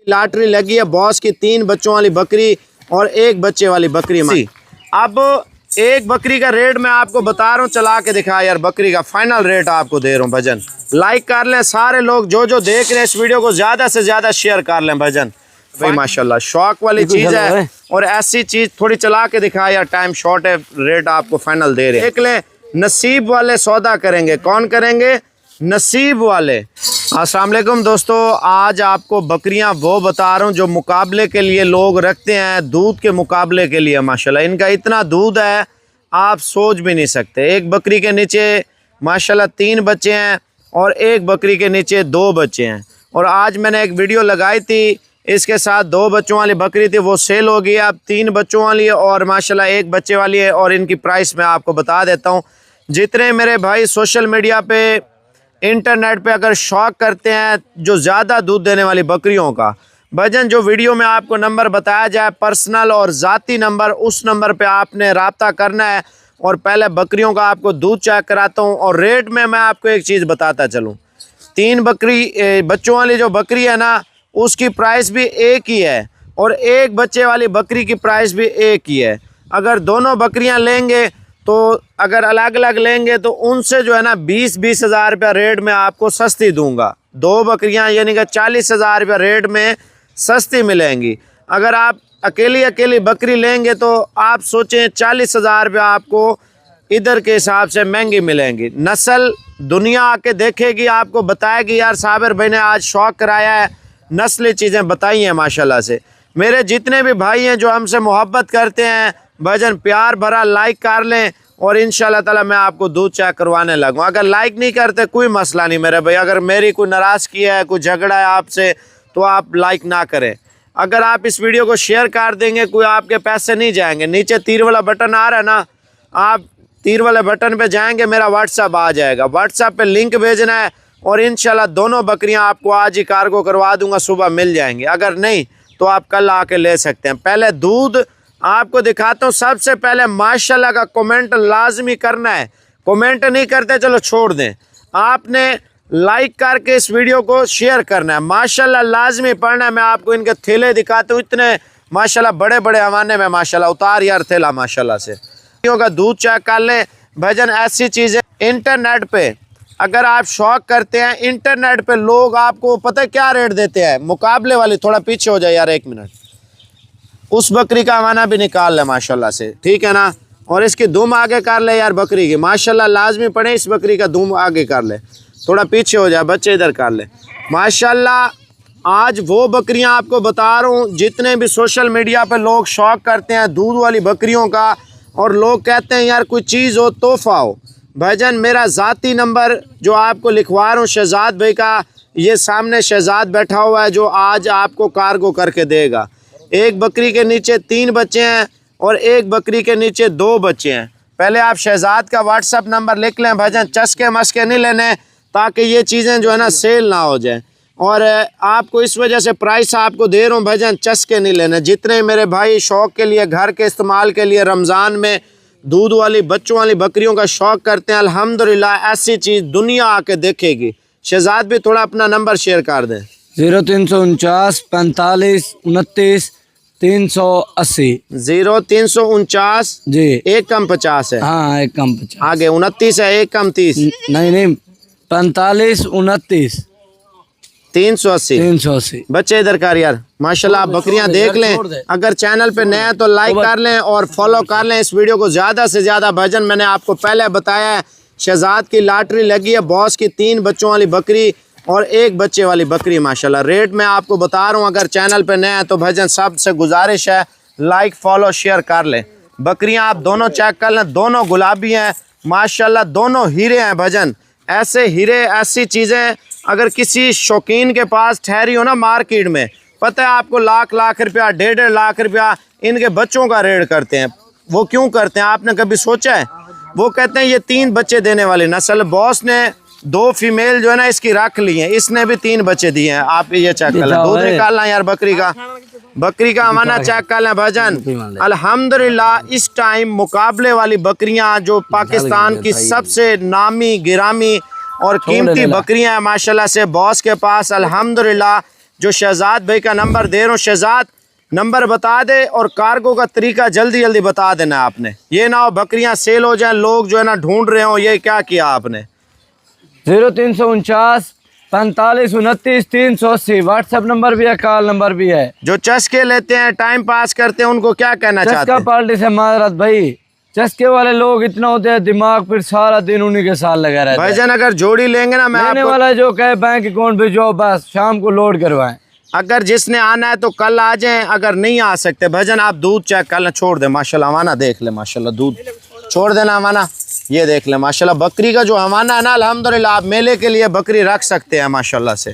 Lottery लगी है boss की 3 बच्चों वाली बकरी और 1 बच्चे वाली बकरी। अब एक बकरी का रेट मैं आपको बता रहा हूँ, चला के दिखा यार, बकरी का फाइनल रेट आपको दे रहा हूँ भजन। लाइक कर लें सारे लोग, जो देख रहे हैं इस वीडियो को ज़्यादा से ज़्यादा शेयर कर लें भजन। भाई माशाल्लाह शौक वाली चीज़ है और ऐसी चीज़ थोड़ी चला के दिखा यार, टाइम शॉर्ट है, रेट आपको फाइनल दे रहे हैं। देख लें, नसीब वाले सौदा करेंगे। कौन करेंगे? नसीब वाले। अस्सलाम वालेकुम दोस्तों, आज आपको बकरियां वो बता रहा हूँ जो मुकाबले के लिए लोग रखते हैं, दूध के मुकाबले के लिए। माशाल्लाह इनका इतना दूध है आप सोच भी नहीं सकते। एक बकरी के नीचे माशाल्लाह 3 बच्चे हैं और एक बकरी के नीचे 2 बच्चे हैं। और आज मैंने एक वीडियो लगाई थी, इसके साथ 2 बच्चों वाली बकरी थी, वो सेल हो गई। अब 3 बच्चों वाली है और माशाल्लाह 1 बच्चे वाली है। और इनकी प्राइस मैं आपको बता देता हूँ। जितने मेरे भाई सोशल मीडिया पे, इंटरनेट पे अगर शौक करते हैं जो ज़्यादा दूध देने वाली बकरियों का भजन, जो वीडियो में आपको नंबर बताया जाए पर्सनल और ज़ाती नंबर, उस नंबर पे आपने रब्ता करना है। और पहले बकरियों का आपको दूध चेक कराता हूँ और रेट में मैं आपको एक चीज़ बताता चलूँ। 3 बकरी बच्चों वाली जो बकरी है ना, उसकी प्राइस भी एक ही है और 1 बच्चे वाली बकरी की प्राइस भी एक ही है। अगर दोनों बकरियाँ लेंगे तो अगर अलग अलग लेंगे तो उनसे जो है ना 20-20 हज़ार रुपया रेट में आपको सस्ती दूंगा। 2 बकरियां यानी कि 40 हज़ार रुपया रेट में सस्ती मिलेंगी। अगर आप अकेली बकरी लेंगे तो आप सोचें 40 हज़ार रुपया आपको इधर के हिसाब से महंगी मिलेंगी। नस्ल दुनिया आके देखेगी, आपको बताएगी यार साबिर भाई ने आज शौक कराया है, नस्ली चीज़ें बताई हैं माशाल्लाह से। मेरे जितने भी भाई हैं जो हमसे मोहब्बत करते हैं भजन, प्यार भरा लाइक कर लें और इंशाल्लाह ताला मैं आपको दूध चेक करवाने लगूँ। अगर लाइक नहीं करते कोई मसला नहीं मेरे भाई, अगर मेरी कोई नाराज़गी है, कोई झगड़ा है आपसे, तो आप लाइक ना करें। अगर आप इस वीडियो को शेयर कर देंगे कोई आपके पैसे नहीं जाएंगे। नीचे तीर वाला बटन आ रहा है ना, आप तीर वाले बटन पे जाएंगे, मेरा व्हाट्सअप आ जाएगा, व्हाट्सअप पे लिंक भेजना है और इंशाल्लाह दोनों बकरियां आपको आज ही कार्गो करवा दूंगा, सुबह मिल जाएंगी। अगर नहीं तो आप कल आके ले सकते हैं। पहले दूध आपको दिखाता हूँ। सबसे पहले माशाल्लाह का कमेंट लाजमी करना है, कमेंट नहीं करते चलो छोड़ दें, आपने लाइक करके इस वीडियो को शेयर करना है। माशाल्लाह लाजमी पढ़ना है। मैं आपको इनके थैले दिखाता हूँ, इतने माशाल्लाह बड़े बड़े हवाने में माशाल्लाह, उतार यार थैला माशाल्लाह से। का दूध चेक कर लें भजन। ऐसी चीज़ें इंटरनेट पे अगर आप शौक करते हैं, इंटरनेट पे लोग आपको पता है क्या रेट देते हैं मुकाबले वाली। थोड़ा पीछे हो जाए यार 1 मिनट, उस बकरी का हवाना भी निकाल ले माशाल्लाह से, ठीक है ना। और इसकी दुम आगे कर ले यार बकरी की, माशाल्लाह लाजमी पड़े इस बकरी का दुम आगे कर ले। थोड़ा पीछे हो जाए बच्चे, इधर कर ले माशाल्लाह। आज वो बकरियां आपको बता रहा हूँ जितने भी सोशल मीडिया पे लोग शौक करते हैं दूध वाली बकरियों का, और लोग कहते हैं यार कोई चीज़ हो, तोहफा हो भजन। मेरा ज़ाती नंबर जो आपको लिखवा रहा हूँ शहजाद भाई का, ये सामने शहजाद बैठा हुआ है जो आज आपको कार्गो करके देगा। 1 बकरी के नीचे 3 बच्चे हैं और 1 बकरी के नीचे 2 बच्चे हैं। पहले आप शहजाद का व्हाट्सअप नंबर लिख लें भजन, चस्के मस्के नहीं लेने ताकि ये चीज़ें जो है ना सेल ना हो जाए। और आपको इस वजह से प्राइस आपको दे रहा हूँ भजन, चस्के नहीं लेने। जितने मेरे भाई शौक़ के लिए, घर के इस्तेमाल के लिए रमज़ान में दूध वाली बच्चों वाली बकरियों का शौक़ करते हैं, अल्हम्दुलिल्लाह ऐसी चीज़ दुनिया आके देखेगी। शहजाद भी थोड़ा अपना नंबर शेयर कर दें। 0349 45 29 380 0349 जी, 1 कम 50 है। हाँ 1 कम 50, आगे 29 है, 1 कम 30, नहीं 45 29 380 बच्चे इधर कर यार। माशाल्लाह आप बकरियां देख लें। अगर चैनल पे नए हैं तो लाइक कर लें और फॉलो कर लें इस वीडियो को ज़्यादा से ज़्यादा भजन। मैंने आपको पहले बताया है शहजाद की लॉटरी लगी है बॉस की 3 बच्चों वाली बकरी और 1 बच्चे वाली बकरी। माशाल्लाह रेट मैं आपको बता रहा हूँ। अगर चैनल पे नए हैं तो भजन सबसे गुजारिश है लाइक फॉलो शेयर कर लें। बकरियां आप दोनों चेक कर लें, दोनों गुलाबी हैं माशाल्लाह, दोनों हीरे हैं भजन। ऐसे हीरे, ऐसी चीज़ें अगर किसी शौकीन के पास ठहरी हो ना मार्केट में, पता है आपको लाख रुपया, 1.5 लाख रुपया इनके बच्चों का रेट करते हैं। वो क्यों करते हैं आपने कभी सोचा है? वो कहते हैं ये 3 बच्चे देने वाली नस्ल, बॉस ने 2 फीमेल जो है ना इसकी रख ली हैं, इसने भी 3 बच्चे दिए हैं। आप ये चेक कर लें, दूध निकालना यार बकरी का हमारा चेक कर लें भजन। अल्हम्दुलिल्लाह इस टाइम मुकाबले वाली बकरियां जो पाकिस्तान की सबसे नामी गिरामी और कीमती बकरियां हैं माशाल्लाह से बॉस के पास। अल्हम्दुलिल्लाह जो शहजाद भाई का नंबर दे रहा हूँ, शहजाद नंबर बता दे और कार्गो का तरीका जल्दी जल्दी बता देना आपने। ये ना हो बकरियां सेल हो जाएं, लोग जो है ना ढूंढ रहे हो ये क्या किया आपने। 0349 45 29 380 व्हाट्सएप नंबर भी है, कॉल नंबर भी है। जो चस्के लेते हैं टाइम पास करते हैं उनको क्या कहना चाहते चस्का हैं? पार्टी से माजरत भाई, चस्के वाले लोग इतना होते हैं दिमाग फिर सारा दिन उन्हीं के साथ लगा रहता है। भाईजान अगर जोड़ी लेंगे ना, मैं लेने आपको वाला जो कहे बैंक अकाउंट भेजो बस शाम को लोड करवाएं। अगर जिसने आना है तो कल आ जाएं, अगर नहीं आ सकते भाईजान आप दूध चेक कर लें, छोड़ दे माशाल्लाह। हवाना देख ले माशाल्लाह, दूध छोड़ देना हवाना, ये देख ले माशाल्लाह। बकरी का जो हवाना है ना अल्हम्दुलिल्लाह आप मेले के लिए बकरी रख सकते हैं माशाल्लाह से।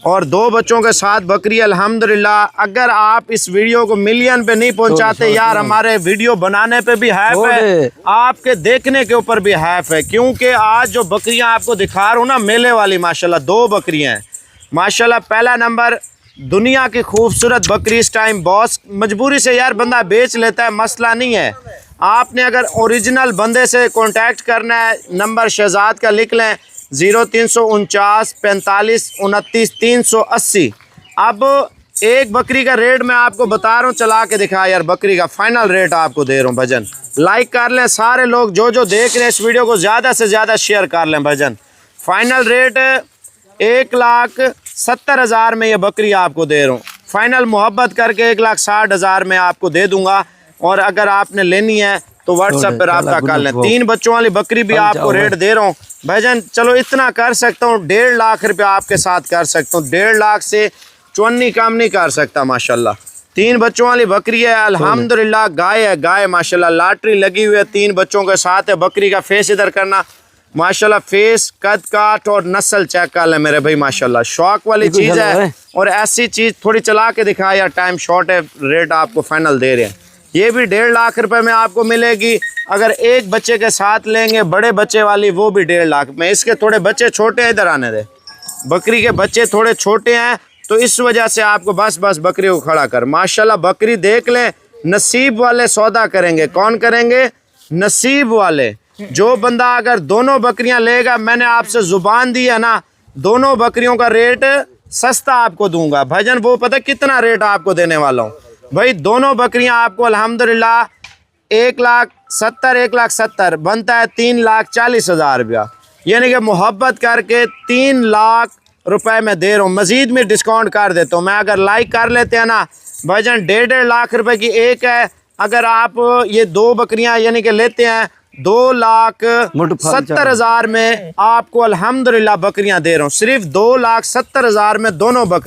और 2 बच्चों के साथ बकरी अल्हम्दुलिल्लाह। अगर आप इस वीडियो को मिलियन पे नहीं पहुंचाते यार, हमारे वीडियो बनाने पे भी हैफ है, आपके देखने के ऊपर भी हैफ है। क्योंकि आज जो बकरियां आपको दिखा रहा हूँ ना मेले वाली माशाल्लाह, 2 बकरियां हैं माशाल्लाह। पहला नंबर दुनिया की खूबसूरत बकरी इस टाइम बॉस, मजबूरी से यार बंदा बेच लेता है, मसला नहीं है। आपने अगर ओरिजिनल बंदे से कांटेक्ट करना है, नंबर शहजाद का लिख लें 0349 45 29 380। अब एक बकरी का रेट मैं आपको बता रहा हूँ, चला के दिखा यार, बकरी का फाइनल रेट आपको दे रहा हूँ भजन। लाइक कर लें सारे लोग, जो देख रहे हैं इस वीडियो को ज़्यादा से ज़्यादा शेयर कर लें भजन। फाइनल रेट 1,70,000 में ये बकरी आपको दे रहा हूँ। फाइनल मोहब्बत करके 1,60,000 में आपको दे दूंगा। और अगर आपने लेनी है तो व्हाट्सएप पर रब्ता कर लें। 3 बच्चों वाली बकरी भी आपको रेट दे रहा हूँ भाईजान। चलो इतना कर सकता हूँ, 1.5 लाख रुपया आपके साथ कर सकता हूँ, 1.5 लाख से चौनी कम नहीं कर सकता माशाल्लाह। 3 बच्चों वाली बकरी है अल्हम्दुलिल्लाह, गाय है गाय माशाल्लाह, लॉटरी लगी हुई है, 3 बच्चों के साथ है। बकरी का फेस इधर करना माशाल्लाह, फेस कद काट और नस्ल चेक कर ले मेरे भाई माशाल्लाह, शौक वाली चीज़ है। और ऐसी चीज़ थोड़ी चला के दिखा यार, टाइम शॉर्ट है, रेट आपको फाइनल दे रहे हैं। ये भी 1.5 लाख रुपए में आपको मिलेगी। अगर एक बच्चे के साथ लेंगे बड़े बच्चे वाली, वो भी 1.5 लाख में। इसके थोड़े बच्चे छोटे हैं, इधर आने दे, बकरी के बच्चे थोड़े छोटे हैं तो इस वजह से आपको बस बकरी को खड़ा कर माशाल्लाह। बकरी देख लें, नसीब वाले सौदा करेंगे। कौन करेंगे? नसीब वाले। जो बंदा अगर दोनों बकरियां लेगा, मैंने आपसे जुबान दी है ना, दोनों बकरियों का रेट सस्ता आपको दूंगा भाईजान। वो पता कितना रेट आपको देने वाला हूँ भाई, दोनों बकरियां आपको अल्हम्दुलिल्लाह 1,70,000 1,70,000 बनता है 3,40,000 रुपया, यानी कि मोहब्बत करके 3 लाख रुपए में दे रहा हूँ। मजीद में डिस्काउंट कर देता हूँ मैं। अगर लाइक कर लेते हैं ना भाईजान, 1.5 लाख रुपए की एक है। अगर आप ये 2 बकरियां यानी कि लेते हैं 2,70,000 में आपको अल्हम्दुलिल्लाह बकरियां दे रहा हूँ। सिर्फ 2,70,000 में दोनों बकरी।